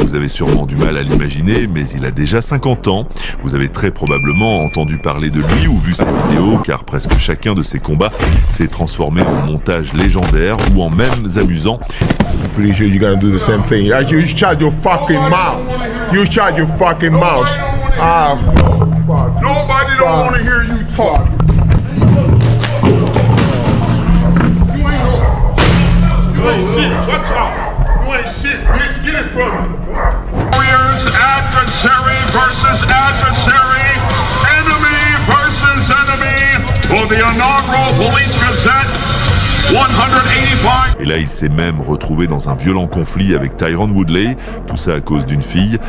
Vous avez sûrement du mal à l'imaginer, mais il a déjà 50 ans. Vous avez très probablement entendu parler de lui ou vu ses vidéos, car presque chacun de ses combats s'est transformé en montage légendaire ou en mêmes amusants. Pretty sure you're gonna do the same thing. You shut your fucking mouth. You shut your fucking mouth. Ah, fuck. Nobody don't want to hear you talk. You ain't shit. What's up? You ain't shit, bitch. Get it from me. Warriors, adversary versus adversary, enemy versus enemy for the inaugural Police Gazette 185. Et là, il s'est même retrouvé dans un violent conflit avec Tyron Woodley, tout ça à cause d'une fille.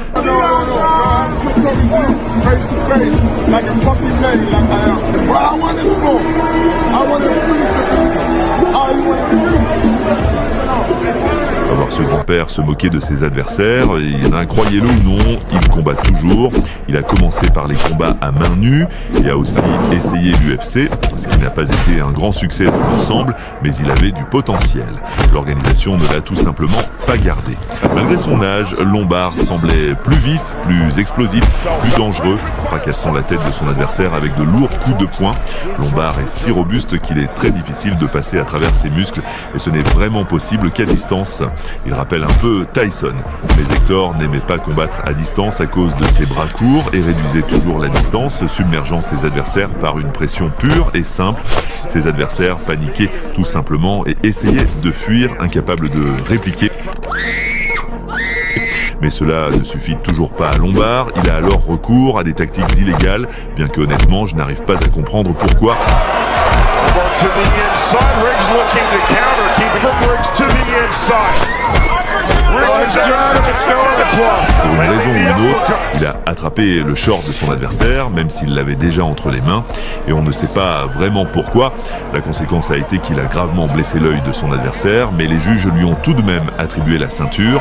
Voir ce grand-père se moquer de ses adversaires, et croyez-le ou non, il combat toujours. Il a commencé par les combats à main nue et a aussi essayé l'UFC, ce qui n'a pas été un grand succès dans l'ensemble, mais il avait du potentiel. L'organisation ne l'a tout simplement pas gardé. Malgré son âge, Lombard semblait plus vif, plus explosif, plus dangereux, fracassant la tête de son adversaire avec de lourds coups de poing. Lombard est si robuste qu'il est très difficile de passer à travers ses muscles et ce n'est vraiment possible qu'à distance. Il rappelle un peu Tyson, mais Hector n'aimait pas combattre à distance à cause de ses bras courts et réduisait toujours la distance, submergeant ses adversaires par une pression pure et simple. Ses adversaires paniquaient tout simplement et essayaient de fuir, incapables de répliquer. Mais cela ne suffit toujours pas à Lombard, il a alors recours à des tactiques illégales, bien que honnêtement je n'arrive pas à comprendre pourquoi. Pour une raison ou une autre, il a attrapé le short de son adversaire, même s'il l'avait déjà entre les mains, et on ne sait pas vraiment pourquoi. La conséquence a été qu'il a gravement blessé l'œil de son adversaire, mais les juges lui ont tout de même attribué la ceinture.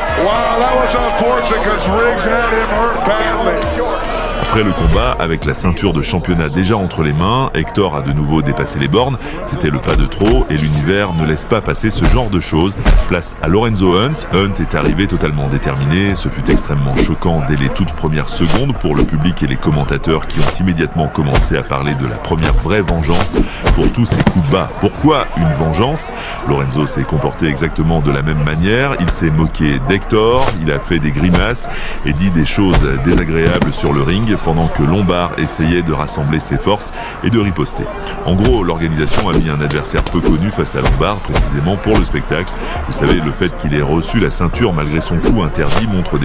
Après le combat, avec la ceinture de championnat déjà entre les mains, Hector a de nouveau dépassé les bornes. C'était le pas de trop et l'univers ne laisse pas passer ce genre de choses. Place à Lorenzo Hunt. Hunt est arrivé totalement déterminé. Ce fut extrêmement choquant dès les toutes premières secondes pour le public et les commentateurs qui ont immédiatement commencé à parler de la première vraie vengeance pour tous ces coups bas. Pourquoi une vengeance? Lorenzo s'est comporté exactement de la même manière. Il s'est moqué d'Hector, il a fait des grimaces et dit des choses désagréables sur le ring, pendant que Lombard essayait de rassembler ses forces et de riposter. En gros, l'organisation a mis un adversaire peu connu face à Lombard, précisément pour le spectacle. Vous savez, le fait qu'il ait reçu la ceinture malgré son coup interdit montre